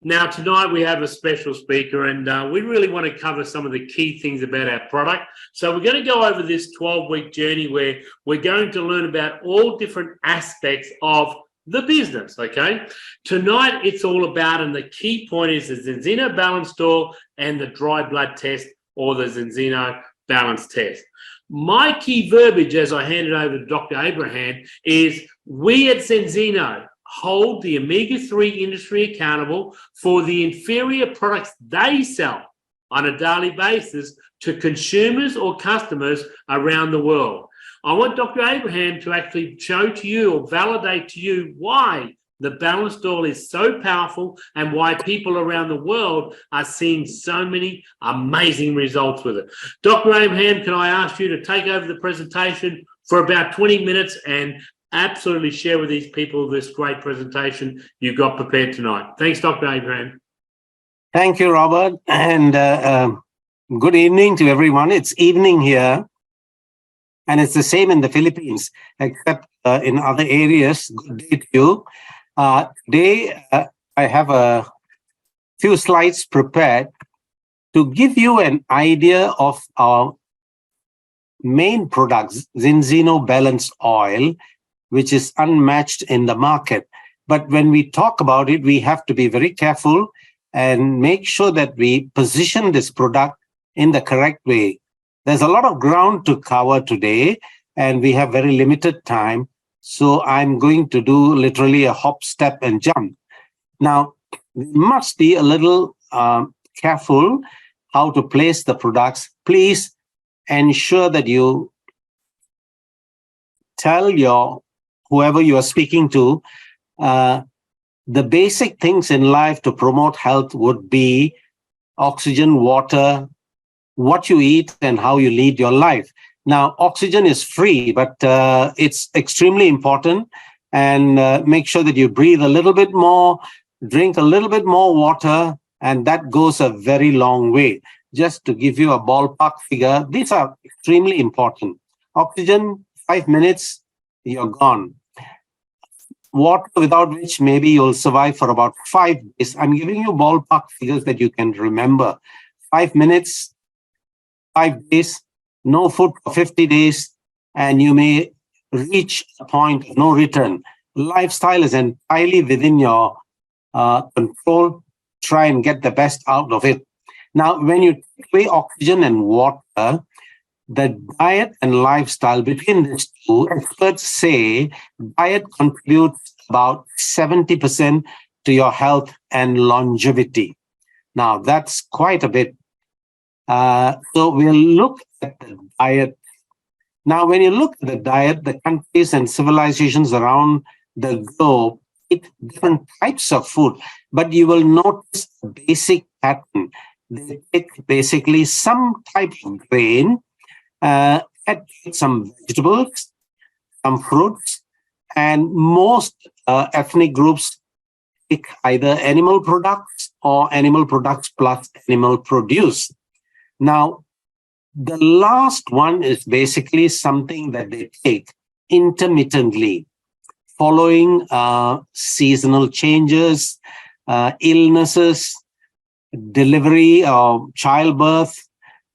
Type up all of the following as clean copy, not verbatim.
Now, tonight we have a special speaker, and we really want to cover some of the key things about our product. So we're going to go over this 12-week journey where we're going to learn about all different aspects of the business, okay? Tonight, it's all about, and the key point is the Zinzino balance score and the dry blood test, or the Zinzino balance test. My key verbiage as I hand it over to Dr. Abraham is we at Zinzino hold the omega-3 industry accountable for the inferior products they sell on a daily basis to consumers or customers around the world. I want Dr. Abraham to actually show to you or validate to you why the balanced oil is so powerful and why people around the world are seeing so many amazing results with it. Dr. Abraham, can I ask you to take over the presentation for about 20 minutes and absolutely share with these people this great presentation you've got prepared tonight. Thanks, Dr. Abraham. Thank you, Robert, and good evening to everyone. It's evening here, and it's the same in the Philippines, except in other areas. Good day to you. Today, I have a few slides prepared to give you an idea of our main products, Zinzino Balanced Oil, which is unmatched in the market. But when we talk about it, we have to be very careful and make sure that we position this product in the correct way. There's a lot of ground to cover today, and we have very limited time. So I'm going to do literally a hop, step, and jump. Now, we must be a little careful how to place the products. Please ensure that you tell whoever you are speaking to, the basic things in life to promote health would be oxygen, water, what you eat, and how you lead your life. Now, oxygen is free, but it's extremely important. And make sure that you breathe a little bit more, drink a little bit more water, and that goes a very long way. Just to give you a ballpark figure, these are extremely important. Oxygen, 5 minutes, you're gone. Water, without which maybe you'll survive for about 5 days. I'm giving you ballpark figures that you can remember. 5 minutes, 5 days, no food for 50 days, and you may reach a point of no return. Lifestyle is entirely within your control. Try and get the best out of it. Now, when you take away oxygen and water, the diet and lifestyle, between these two, experts say diet contributes about 70% to your health and longevity. Now, that's quite a bit. So we'll look at the diet. Now, when you look at the diet, the countries and civilizations around the globe eat different types of food, but you will notice a basic pattern. They take basically some type of grain, add some vegetables, some fruits, and most ethnic groups take either animal products or animal products plus animal produce. Now, the last one is basically something that they take intermittently, following seasonal changes, illnesses, delivery or childbirth,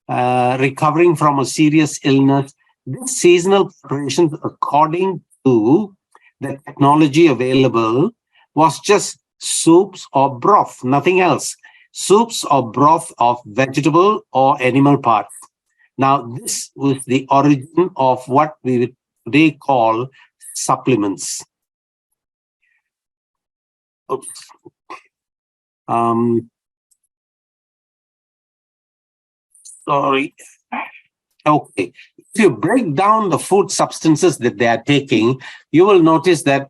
recovering from a serious illness. This seasonal preparations, according to the technology available, was just soups or broth, nothing else. Soups or broth of vegetable or animal parts. Now, this was the origin of what we would today call supplements. Oops. Sorry. Okay. If you break down the food substances that they are taking, you will notice that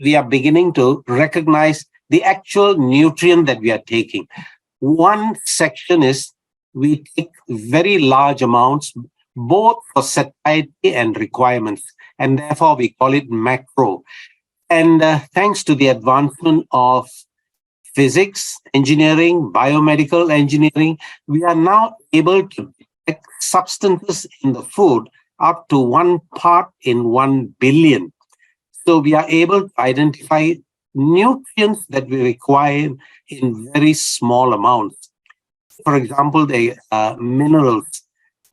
we are beginning to recognize the actual nutrient that we are taking. One section is we take very large amounts, both for satiety and requirements, and therefore we call it macro. And thanks to the advancement of physics, engineering, biomedical engineering, we are now able to detect substances in the food up to 1 part in 1 billion. So we are able to identify nutrients that we require in very small amounts. For example, the minerals.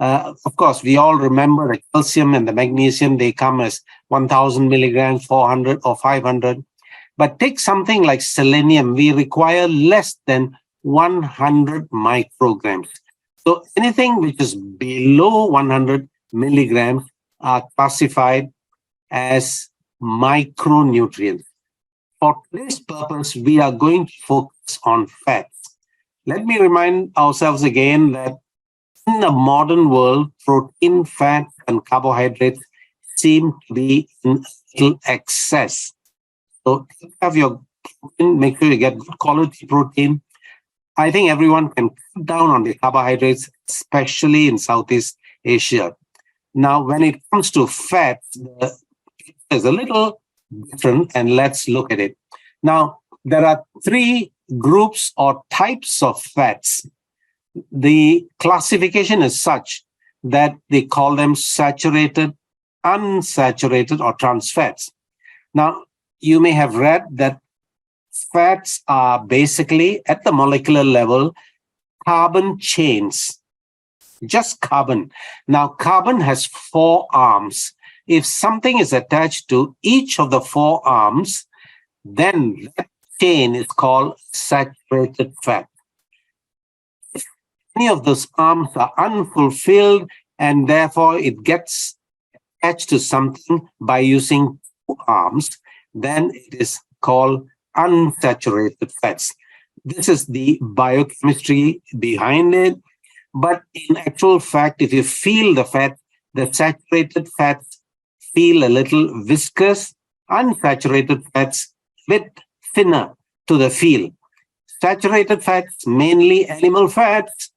Of course, we all remember the calcium and the magnesium, they come as 1000 milligrams, 400 or 500. But take something like selenium, we require less than 100 micrograms. So anything which is below 100 milligrams are classified as micronutrients. For this purpose, we are going to focus on fats. Let me remind ourselves again that in the modern world, protein, fat, and carbohydrates seem to be in little excess. So have your protein, make sure you get good quality protein. I think everyone can cut down on the carbohydrates, especially in Southeast Asia. Now, when it comes to fat, there's a little different, and let's look at it. Now, there are three groups or types of fats. The classification is such that they call them saturated, unsaturated, or trans fats. Now, you may have read that fats are basically, at the molecular level, carbon chains, just carbon. Now, carbon has 4 arms. If something is attached to each of the 4 arms, then that chain is called saturated fat. If any of those arms are unfulfilled and therefore it gets attached to something by using 2 arms, then it is called unsaturated fats. This is the biochemistry behind it. But in actual fact, if you feel the fat, the saturated fats feel a little viscous, unsaturated fats a bit thinner to the feel. Saturated fats, mainly animal fats.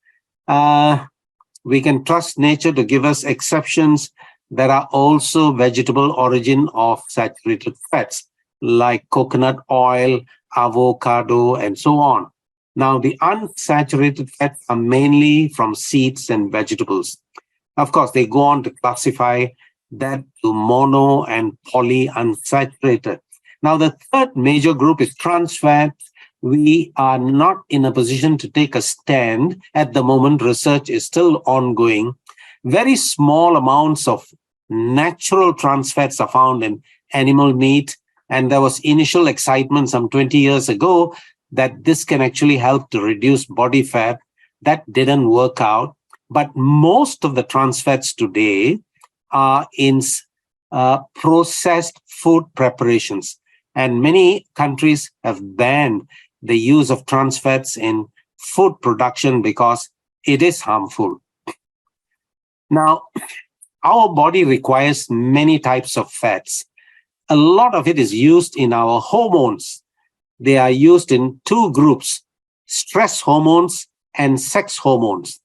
We can trust nature to give us exceptions. There are also vegetable origin of saturated fats, like coconut oil, avocado, and so on. Now, the unsaturated fats are mainly from seeds and vegetables. Of course, they go on to classify that to mono and polyunsaturated. Now, the third major group is trans fats. We are not in a position to take a stand at the moment. Research is still ongoing. Very small amounts of natural trans fats are found in animal meat. And there was initial excitement some 20 years ago that this can actually help to reduce body fat. That didn't work out. But most of the trans fats today are in processed food preparations. And many countries have banned the use of trans fats in food production because it is harmful. Now, our body requires many types of fats. A lot of it is used in our hormones. They are used in 2 groups, stress hormones and sex hormones.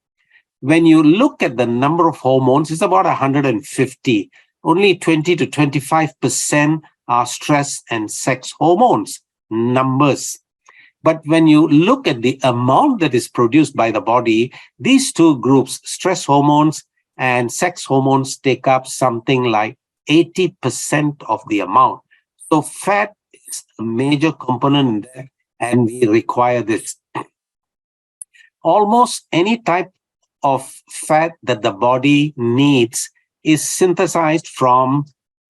When you look at the number of hormones, it's about 150. Only 20 to 25% are stress and sex hormones, numbers. But when you look at the amount that is produced by the body, these 2 groups, stress hormones and sex hormones, take up something like 80% of the amount. So fat is a major component in that, and we require this. Almost any type of fat that the body needs is synthesized from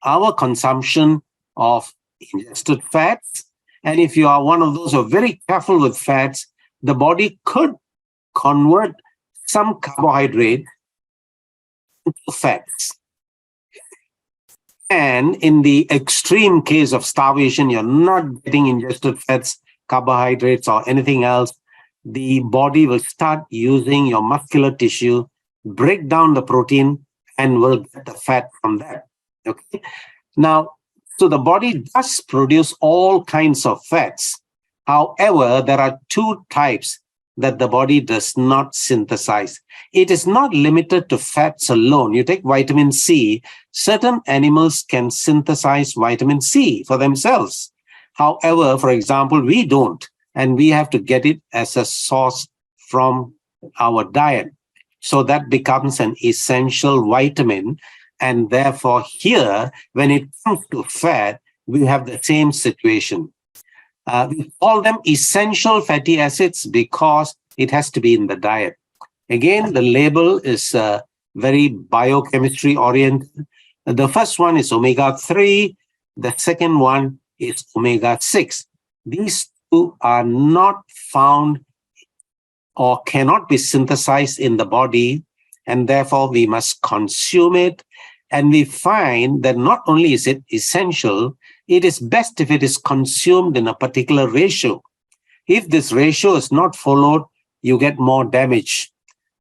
our consumption of ingested fats. And if you are one of those who are very careful with fats, the body could convert some carbohydrate into fats. And in the extreme case of starvation, you're not getting ingested fats, carbohydrates, or anything else. The body will start using your muscular tissue, break down the protein, and will get the fat from that. Okay. Now, so the body does produce all kinds of fats. However, there are 2 types that the body does not synthesize. It is not limited to fats alone. You take vitamin C, certain animals can synthesize vitamin C for themselves. However, for example, we don't, and we have to get it as a source from our diet. So that becomes an essential vitamin. And therefore here, when it comes to fat, we have the same situation. We call them essential fatty acids because it has to be in the diet. Again, the label is very biochemistry oriented. The first one is omega-3. The second one is omega-6. These two are not found or cannot be synthesized in the body, and therefore we must consume it. And we find that not only is it essential, it is best if it is consumed in a particular ratio. If this ratio is not followed, you get more damage.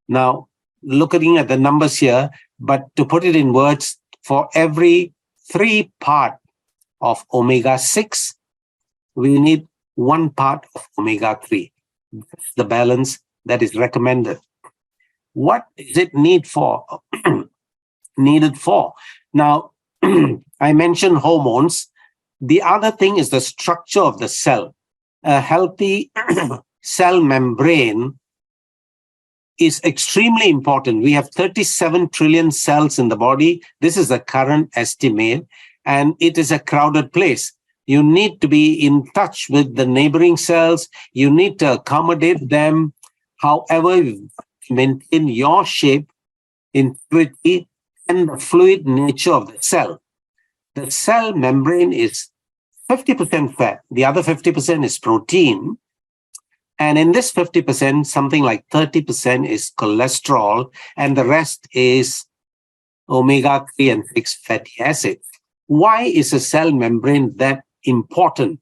Now, looking at the numbers here, but to put it in words, for every 3 part of omega-6, we need 1 part of omega-3. That's the balance that is recommended. What is it needed for? Now, I mentioned hormones. The other thing is the structure of the cell. A healthy cell membrane is extremely important. We have 37 trillion cells in the body. This is the current estimate, and it is a crowded place. You need to be in touch with the neighboring cells. You need to accommodate them. However, you maintain your shape, integrity, and the fluid nature of the cell. The cell membrane is 50% fat. The other 50% is protein. And in this 50%, something like 30% is cholesterol, and the rest is omega-3 and 6 fatty acids. Why is a cell membrane that important?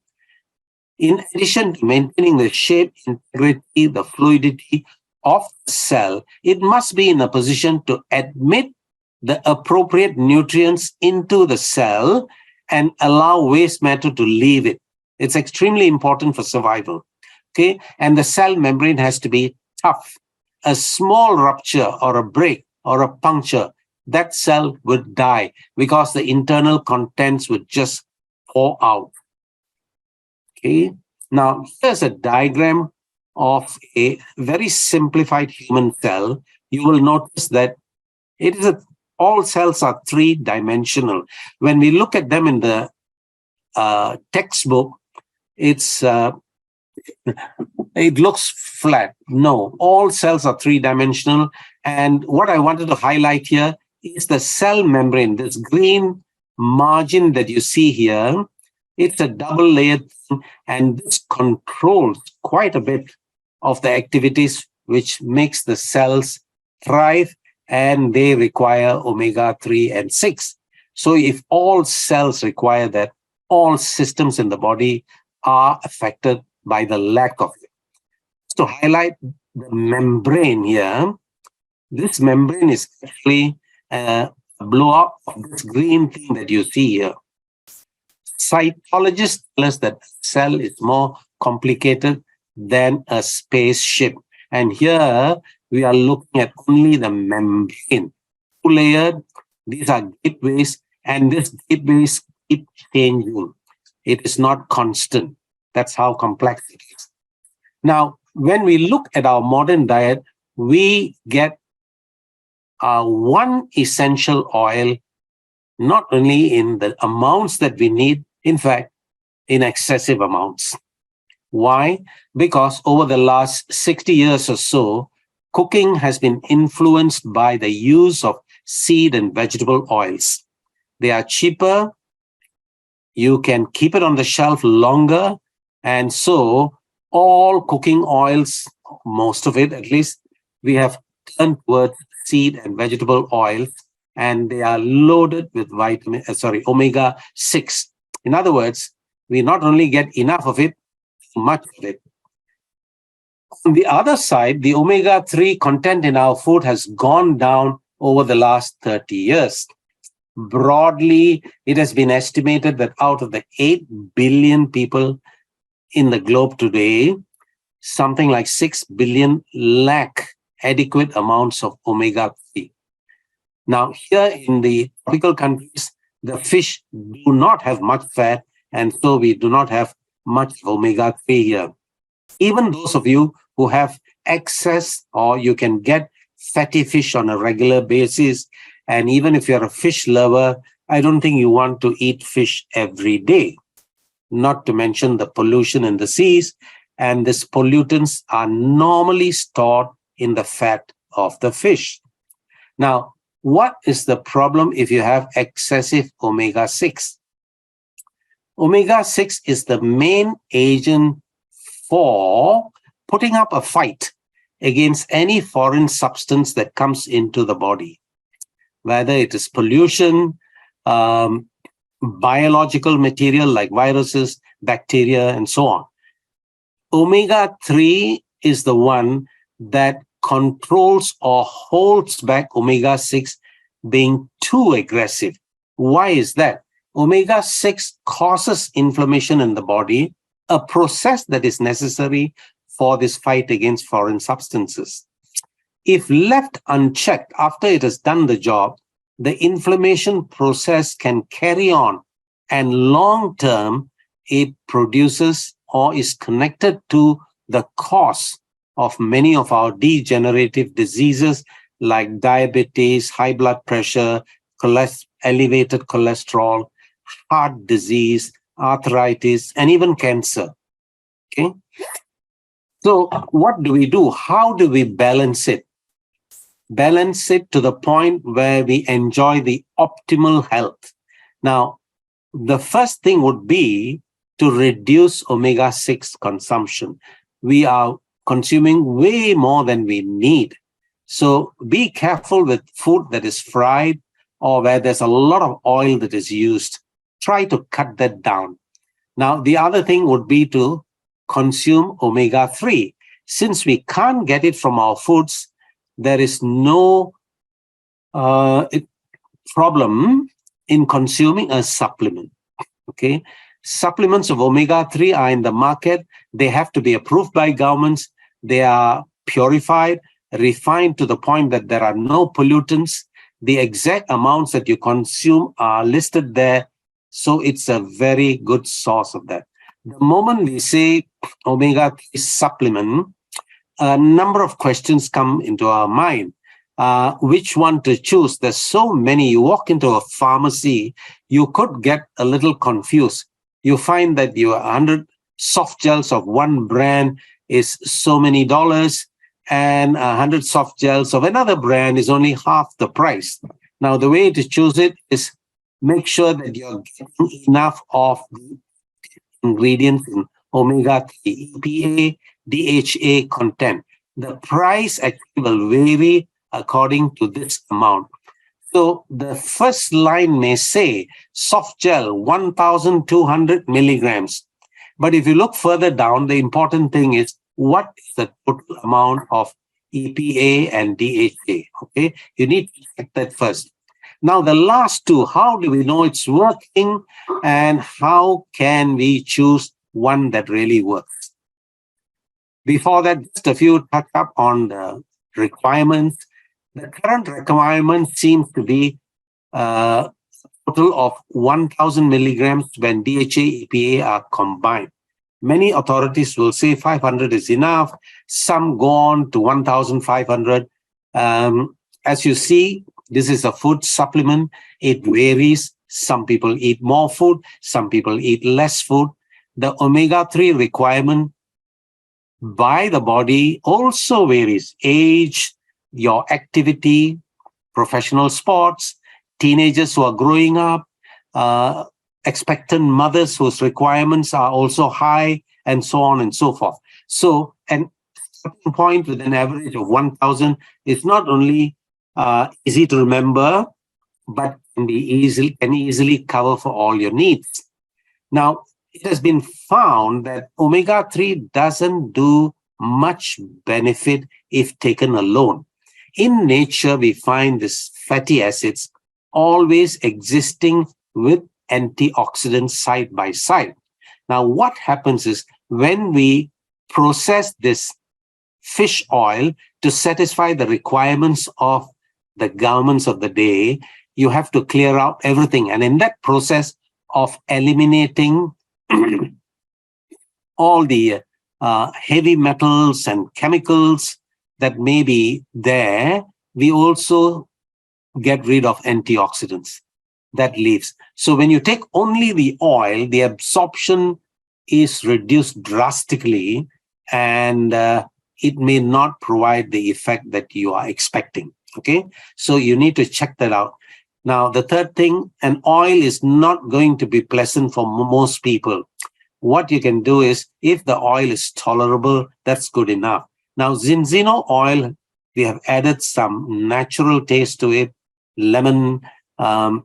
In addition to maintaining the shape, integrity, the fluidity of the cell, it must be in a position to admit the appropriate nutrients into the cell and allow waste matter to leave it. It's extremely important for survival. Okay, and the cell membrane has to be tough. A small rupture or a break or a puncture, that cell would die because the internal contents would just pour out. Okay, now here's a diagram of a very simplified human cell. You will notice that it is all cells are 3-dimensional. When we look at them in the textbook, it looks flat. No, all cells are 3-dimensional. And what I wanted to highlight here is the cell membrane, this green margin that you see here. It's a double-layered thing, and this controls quite a bit of the activities which makes the cells thrive, and they require omega-3 and 6. So if all cells require that, all systems in the body are affected by the lack of it. To highlight the membrane here, this membrane is actually a blow-up of this green thing that you see here. Cytologists tell us that cell is more complicated than a spaceship. And here we are looking at only the membrane. 2-layered, these are gateways, and this gateways keep changing. It is not constant. That's how complex it is. Now, when we look at our modern diet, we get one essential oil, not only in the amounts that we need, in fact, in excessive amounts. Why? Because over the last 60 years or so, cooking has been influenced by the use of seed and vegetable oils. They are cheaper. You can keep it on the shelf longer. And so all cooking oils, most of it at least, we have turned towards seed and vegetable oils, and they are loaded with omega-6. In other words, we not only get enough of it, much of it. On the other side, the omega-3 content in our food has gone down over the last 30 years. Broadly, it has been estimated that out of the 8 billion people in the globe today, something like 6 billion lack adequate amounts of omega-3. Now, here in the tropical countries, the fish do not have much fat, and so we do not have much omega-3 here. Even those of you who have excess, or you can get fatty fish on a regular basis, and even if you're a fish lover, I don't think you want to eat fish every day. not to mention the pollution in the seas. And these pollutants are normally stored in the fat of the fish. Now, what is the problem if you have excessive omega-6? Omega-6 is the main agent for putting up a fight against any foreign substance that comes into the body, whether it is pollution, biological material like viruses, bacteria, and so on. Omega-3 is the one that controls or holds back omega-6 being too aggressive. Why is that? Omega-6 causes inflammation in the body, a process that is necessary for this fight against foreign substances. If left unchecked after it has done the job, the inflammation process can carry on, and long term, it produces or is connected to the cause of many of our degenerative diseases like diabetes, high blood pressure, elevated cholesterol, heart disease, arthritis, and even cancer. Okay. So what do we do? How do we balance it? Balance it to the point where we enjoy the optimal health. Now, the first thing would be to reduce omega-6 consumption. We are consuming way more than we need. So be careful with food that is fried or where there's a lot of oil that is used. Try to cut that down. Now, the other thing would be to consume omega-3. Since we can't get it from our foods, there is no problem in consuming a supplement. Okay, supplements of omega-3 are in the market. They have to be approved by governments. They are purified, refined to the point that there are no pollutants. The exact amounts that you consume are listed there. So it's a very good source of that. The moment we say omega-3 supplement, a number of questions come into our mind. Which one to choose? There's so many. You walk into a pharmacy, you could get a little confused. You find that your 100 soft gels of one brand is so many dollars, and 100 soft gels of another brand is only half the price. Now, the way to choose it is make sure that you're getting enough of the ingredients in omega-3, EPA, DHA content. The price actually will vary according to this amount. So the first line may say soft gel 1,200 milligrams. But if you look further down, the important thing is what is the total amount of EPA and DHA. Okay, you need to check that first. Now, the last two, how do we know it's working and how can we choose one that really works? Before that, just a few touch up on the requirements. The current requirement seems to be a total of 1,000 milligrams when DHA, EPA are combined. Many authorities will say 500 is enough. Some go on to 1,500. As you see, this is a food supplement. It varies. Some people eat more food. Some people eat less food. The omega-3 requirement by the body also varies. Age, your activity, professional sports, teenagers who are growing up, expectant mothers whose requirements are also high, and so on and so forth. So, an starting point with an average of 1,000 is not only easy to remember, but can easily cover for all your needs. Now, it has been found that omega-3 doesn't do much benefit if taken alone. In nature, we find these fatty acids always existing with antioxidants side by side. Now, what happens is when we process this fish oil to satisfy the requirements of the governments of the day, you have to clear out everything. And in that process of eliminating all the heavy metals and chemicals that may be there, we also get rid of antioxidants that leaves. So when you take only the oil, the absorption is reduced drastically, and it may not provide the effect that you are expecting. Okay, so you need to check that out. Now, the third thing, an oil is not going to be pleasant for most people. What you can do is, if the oil is tolerable, that's good enough. Now, Zinzino oil, we have added some natural taste to it, lemon, and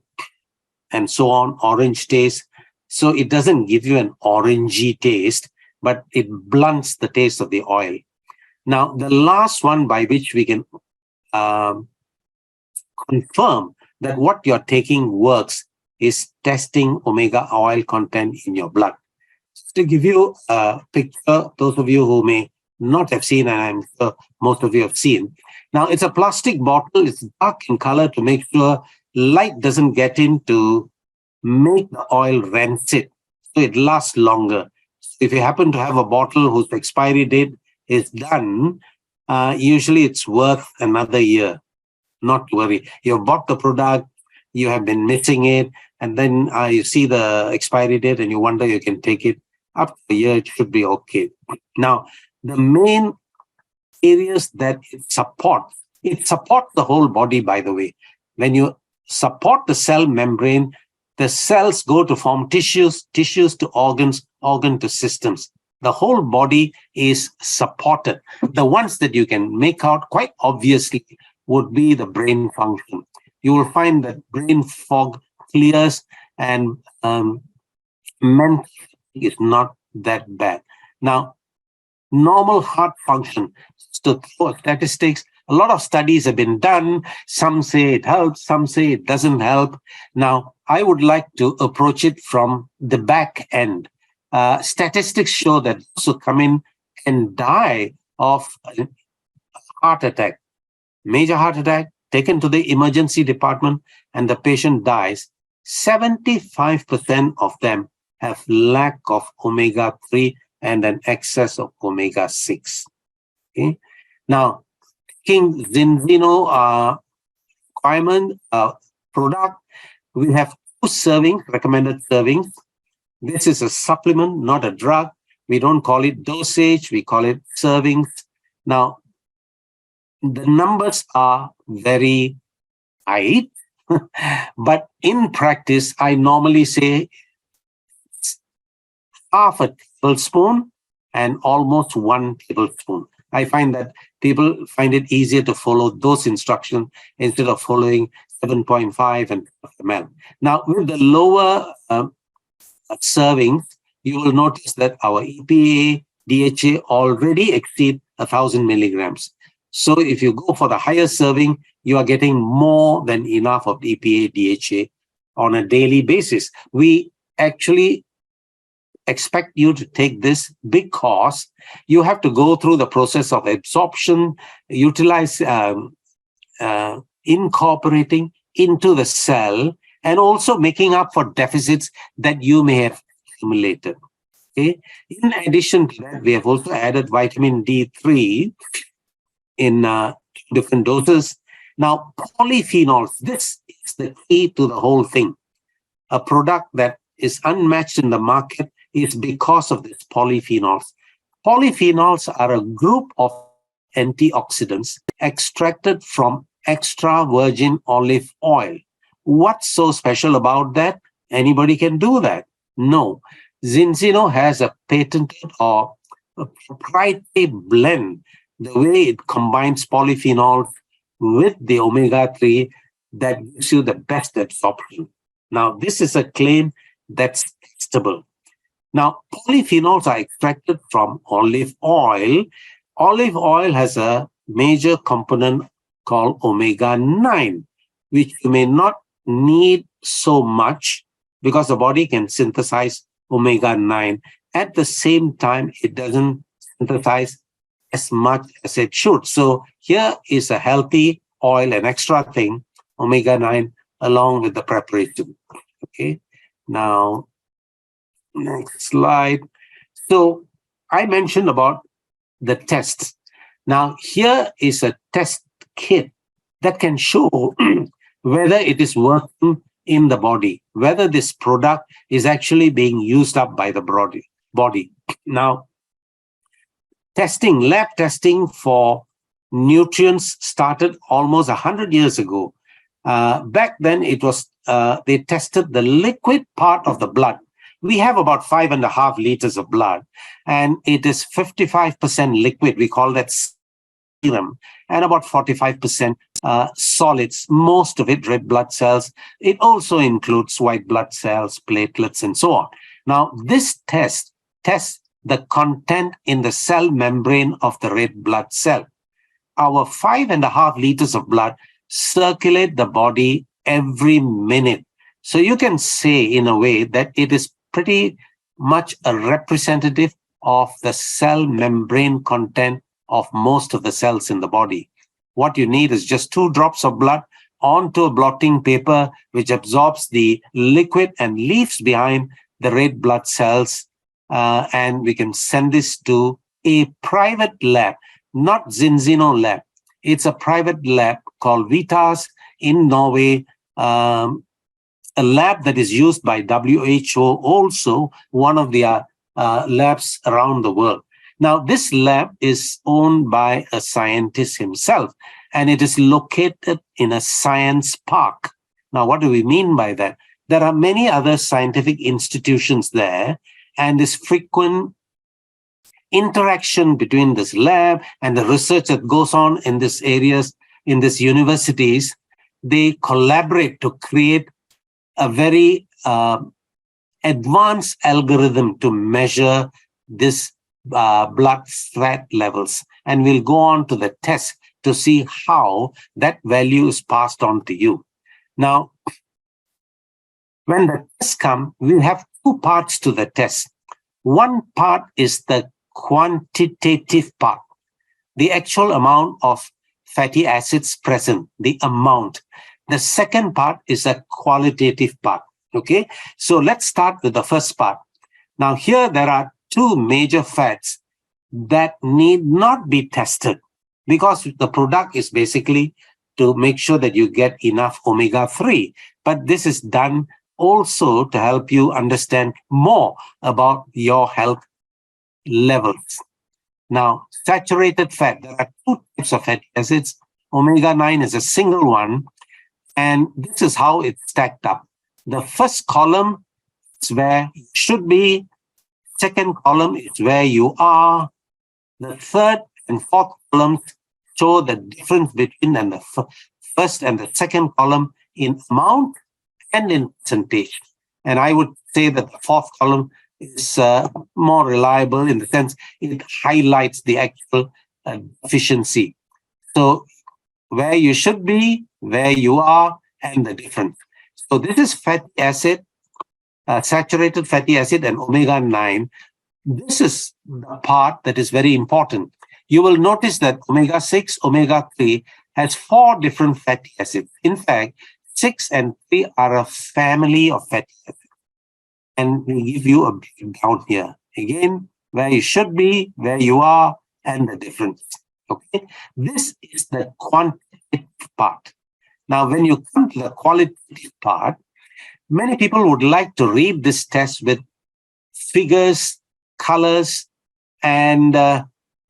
so on, orange taste. So it doesn't give you an orangey taste, but it blunts the taste of the oil. Now, the last one by which we can confirm that what you're taking works is testing omega oil content in your blood. Just to give you a picture, those of you who may not have seen, and I'm sure most of you have seen. Now, it's a plastic bottle. It's dark in color to make sure light doesn't get in to make the oil rancid, so it lasts longer. If you happen to have a bottle whose expiry date is done, usually it's worth another year. Not to worry. You've bought the product, you have been missing it, and then you see the expiry date and you wonder you can take it. Up to a year, it should be okay. Now, the main areas that it supports the whole body, by the way. When you support the cell membrane, the cells go to form tissues, tissues to organs, organ to systems. The whole body is supported. The ones that you can make out quite obviously would be the brain function. You will find that brain fog clears, and mental is not that bad. Now, normal heart function, to throw statistics, a lot of studies have been done. Some say it helps, some say it doesn't help. Now, I would like to approach it from the back end. Statistics show that those who come in and die of a heart attack, major heart attack, taken to the emergency department, and the patient dies, 75% of them have lack of omega-3 and an excess of omega-6. Okay? Now, taking Zinzino requirement product, we have 2 servings, recommended servings. This is a supplement, not a drug. We don't call it dosage, we call it servings. Now, the numbers are very tight, but in practice, I normally say half a tablespoon and almost 1 tablespoon. I find that people find it easier to follow those instructions instead of following 7.5 and ml. Now, with the lower servings, you will notice that our EPA, DHA already exceed 1,000 milligrams. So if you go for the higher serving, you are getting more than enough of EPA, DHA on a daily basis. We actually expect you to take this because you have to go through the process of absorption, utilize, incorporating into the cell, and also making up for deficits that you may have accumulated. Okay. In addition to that, we have also added vitamin D3 in different doses. Now, polyphenols, this is the key to the whole thing. A product that is unmatched in the market is because of this polyphenols. Polyphenols are a group of antioxidants extracted from extra virgin olive oil. What's so special about that? Anybody can do that? No. Zinzino has a patented or a proprietary blend, the way it combines polyphenols with the omega-3 that gives you the best absorption. Now, this is a claim that's testable. Now, polyphenols are extracted from olive oil. Olive oil has a major component called omega-9, which you may not need so much because the body can synthesize omega-9. At the same time, it doesn't synthesize as much as it should. So here is a healthy oil, an extra thing, omega-9, along with the preparation. Okay, now, next slide. So I mentioned about the tests. Now, here is a test kit that can show whether it is working in the body, whether this product is actually being used up by the body. body. Now, lab testing for nutrients started almost 100 years ago. Back then, it was they tested the liquid part of the blood. We have about 5.5 liters of blood, and it is 55% liquid. We call that serum, and about 45% solids, most of it red blood cells. It also includes white blood cells, platelets, and so on. Now, this test tests the content in the cell membrane of the red blood cell. Our 5.5 liters of blood circulate the body every minute. So you can say in a way that it is pretty much a representative of the cell membrane content of most of the cells in the body. What you need is just 2 drops of blood onto a blotting paper, which absorbs the liquid and leaves behind the red blood cells. And we can send this to a private lab, not Zinzino lab. It's a private lab called Vitas in Norway, a lab that is used by WHO, also one of their labs around the world. Now, this lab is owned by a scientist himself, and it is located in a science park. Now, what do we mean by that? There are many other scientific institutions there, and this frequent interaction between this lab and the research that goes on in these areas, in these universities, they collaborate to create a very advanced algorithm to measure this blood fat levels. And we'll go on to the test to see how that value is passed on to you. Now, when the tests come, we have 2 parts to the test. One part is the quantitative part, the actual amount of fatty acids present, the amount. The second part is a qualitative part. Okay, so let's start with the first part. Now, here there are 2 major fats that need not be tested because the product is basically to make sure that you get enough omega-3. But this is done also to help you understand more about your health levels. Now, saturated fat, there are 2 types of fatty acids. Omega-9 is a single one, and this is how it's stacked up. The first column is where you should be. Second column is where you are. The third and fourth columns show the difference between the first and the second column in amount and in percentage. And I would say that the fourth column is more reliable in the sense it highlights the actual efficiency. So where you should be, where you are, and the difference. So this is fatty acid, saturated fatty acid, and omega-9. This is the part that is very important. You will notice that omega-6, omega-3 has 4 different fatty acids. In fact, 6 and 3 are a family of fatty acids. And we give you a breakdown here. Again, where you should be, where you are, and the difference. Okay, this is the quantitative part. Now, when you come to the qualitative part, many people would like to read this test with figures, colors, and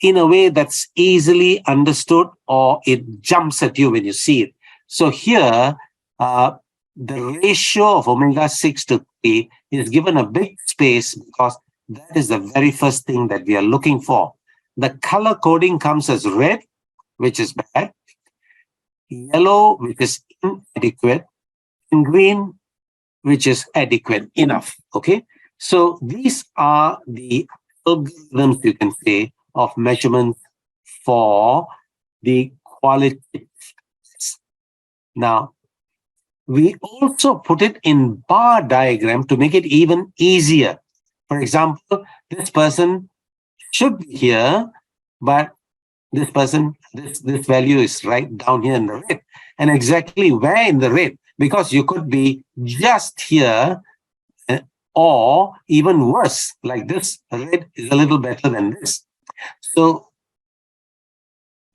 in a way that's easily understood, or it jumps at you when you see it. So here, the ratio of omega-6 to 3 is given a big space because that is the very first thing that we are looking for. The color coding comes as red, which is bad, yellow, which is inadequate, and green, which is adequate, enough. Okay, so these are the algorithms, you can say, of measurements for the quality. Now, we also put it in bar diagram to make it even easier. For example, this person should be here, but this person, this value is right down here in the red. And exactly where in the red? Because you could be just here, or even worse, like this. Red is a little better than this. So,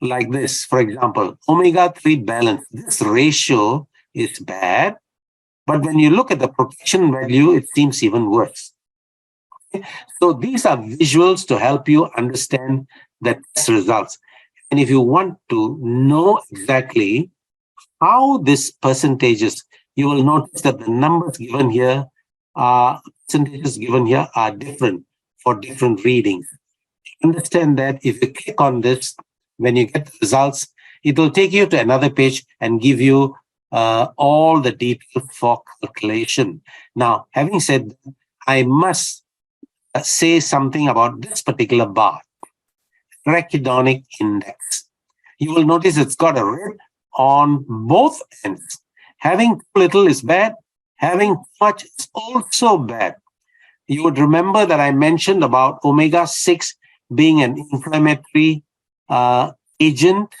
like this, for example, omega-3 balance, this ratio is bad, but when you look at the protection value, it seems even worse. So these are visuals to help you understand the test results. And if you want to know exactly how this percentages, you will notice that the numbers given here percentages given here are different for different readings. Understand that if you click on this, when you get the results, it will take you to another page and give you all the details for calculation. Now, having said that, I must say something about this particular bar, arachidonic index. You will notice it's got a red on both ends. Having too little is bad. Having too much is also bad. You would remember that I mentioned about omega-6 being an inflammatory agent.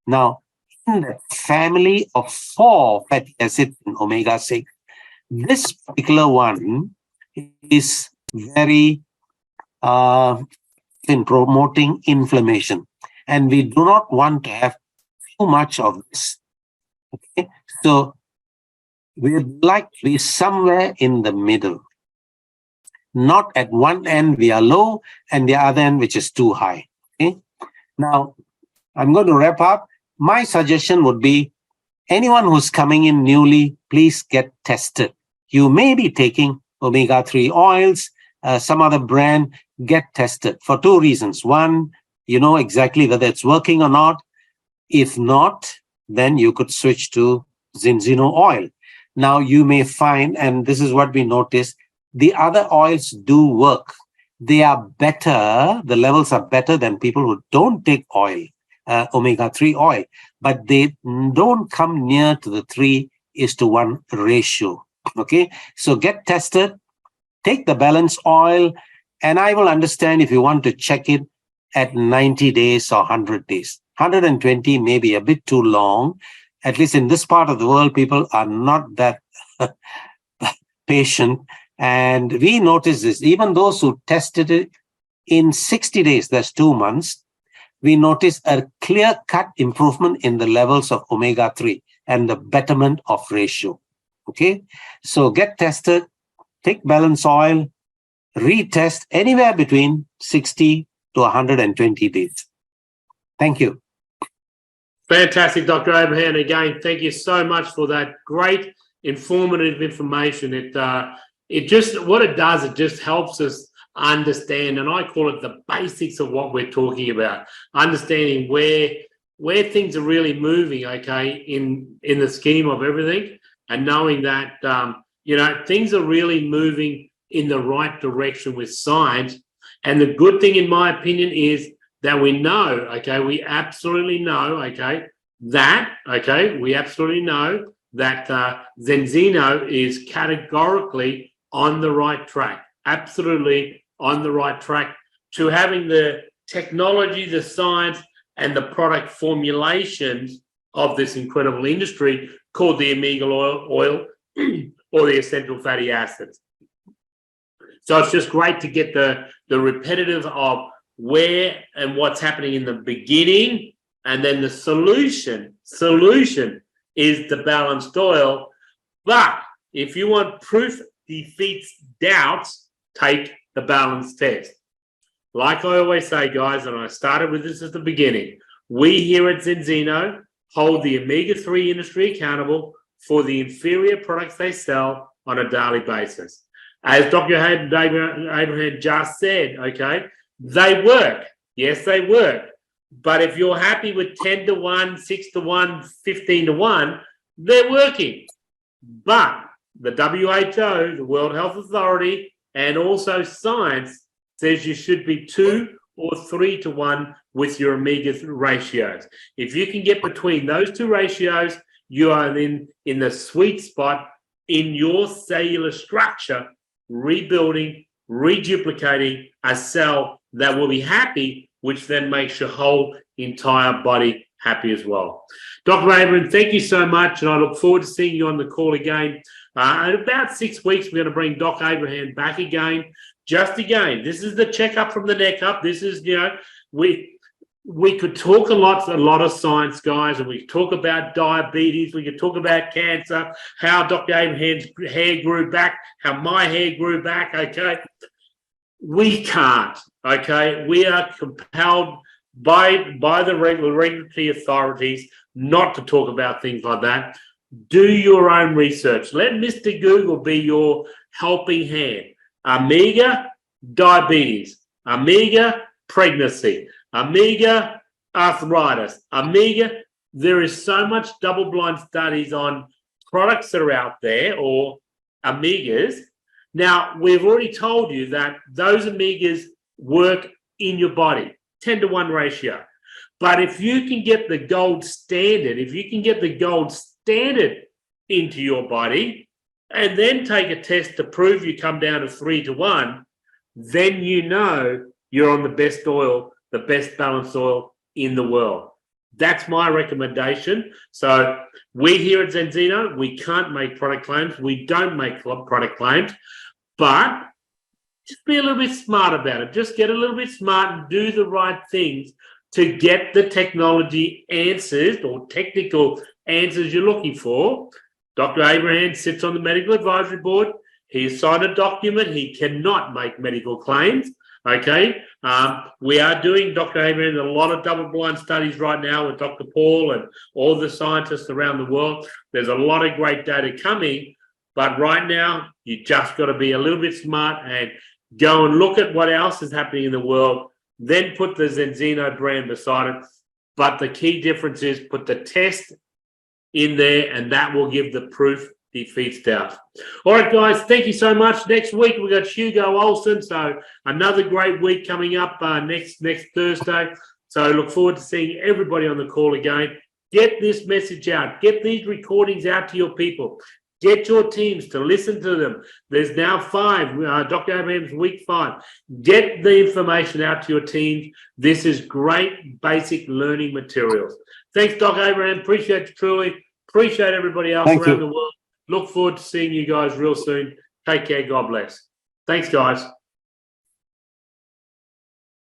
Now, in the family of 4 fatty acids in omega-6, this particular one is very in promoting inflammation. And we do not want to have too much of this. Okay, so we'd like to be somewhere in the middle. Not at one end we are low and the other end which is too high. Okay. Now, I'm going to wrap up. My suggestion would be anyone who's coming in newly, please get tested. You may be taking omega-3 oils, some other brand, get tested for 2 reasons. One, you know exactly whether it's working or not. If not, then you could switch to Zinzino oil. Now you may find, and this is what we noticed, the other oils do work. They are better, the levels are better than people who don't take oil, omega-3 oil, but they don't come near to the 3:1 ratio. Okay, so get tested, take the balanced oil, and I will understand if you want to check it at 90 days or 100 days. 120 may be a bit too long. At least in this part of the world, people are not that patient. And we notice this, even those who tested it in 60 days, that's 2 months, we notice a clear-cut improvement in the levels of omega-3 and the betterment of ratio. Okay, so get tested, take balance oil, retest anywhere between 60 to 120 days. Thank you. Fantastic, Dr. Abraham. Again, thank you so much for that great informative information. It just, what it does, it just helps us understand, and I call it the basics of what we're talking about, understanding where things are really moving, okay, in the scheme of everything, and knowing that, things are really moving in the right direction with science. And the good thing, in my opinion, is that we know, okay, we absolutely know, okay, that Zinzino is categorically on the right track, absolutely on the right track to having the technology, the science, and the product formulations of this incredible industry called the omega oil or the essential fatty acids. So it's just great to get the repetitive of where and what's happening in the beginning, and then the solution is the balanced oil. But if you want proof defeats doubts, take the balanced test. Like I always say, guys, and I started with this at the beginning, we here at Zinzino hold the omega-3 industry accountable for the inferior products they sell on a daily basis. As Dr. Abraham just said, okay, they work. Yes, they work. But if you're happy with 10 to 1, 6 to 1, 15 to 1, they're working. But the WHO, the World Health Authority, and also science says you should be 2 or 3 to 1 with your omega ratios. If you can get between those 2 ratios, you are in the sweet spot in your cellular structure, rebuilding, reduplicating a cell that will be happy, which then makes your whole entire body happy as well. Dr. Abraham, thank you so much, and I look forward to seeing you on the call again. In about 6 weeks, we're going to bring Dr. Abraham back again. Just again, this is the checkup from the neck up. This is, we could talk a lot of science, guys, and we could talk about diabetes, we could talk about cancer, how Dr. Abraham's hair grew back, how my hair grew back, okay? We can't, okay? We are compelled by the regulatory authorities not to talk about things like that. Do your own research. Let Mr. Google be your helping hand. Omega, diabetes. Omega, pregnancy. Omega, arthritis. Omega, there is so much double-blind studies on products that are out there, or omegas. Now, we've already told you that those omegas work in your body, 10-to-1 ratio. But if you can get the gold standard, into your body, and then take a test to prove you come down to 3-to-1, then you know you're on the best oil, the best balanced oil in the world. That's my recommendation. So we here at Zinzino, we can't make product claims. We don't make product claims, but just be a little bit smart about it. Just get a little bit smart and do the right things to get the technology answers or technical answers you're looking for. Dr. Abraham sits on the medical advisory board. He has signed a document. He cannot make medical claims. Okay, we are doing, Dr. Abraham, a lot of double-blind studies right now with Dr. Paul and all the scientists around the world. There's a lot of great data coming, but right now you just got to be a little bit smart and go and look at what else is happening in the world. Then put the Zinzino brand beside it. But the key difference is put the test in there, and that will give the proof defeats doubt. All right, guys, thank you so much. Next week we've got Hugo Olsen, so another great week coming up next Thursday. So look forward to seeing everybody on the call again. Get this message out. Get these recordings out to your people. Get your teams to listen to them. There's now 5. Dr. Abraham's week 5. Get the information out to your teams. This is great basic learning materials. Thanks, Dr. Abraham. Appreciate you truly. Appreciate everybody else around the world. Look forward to seeing you guys real soon. Take care. God bless. Thanks, guys.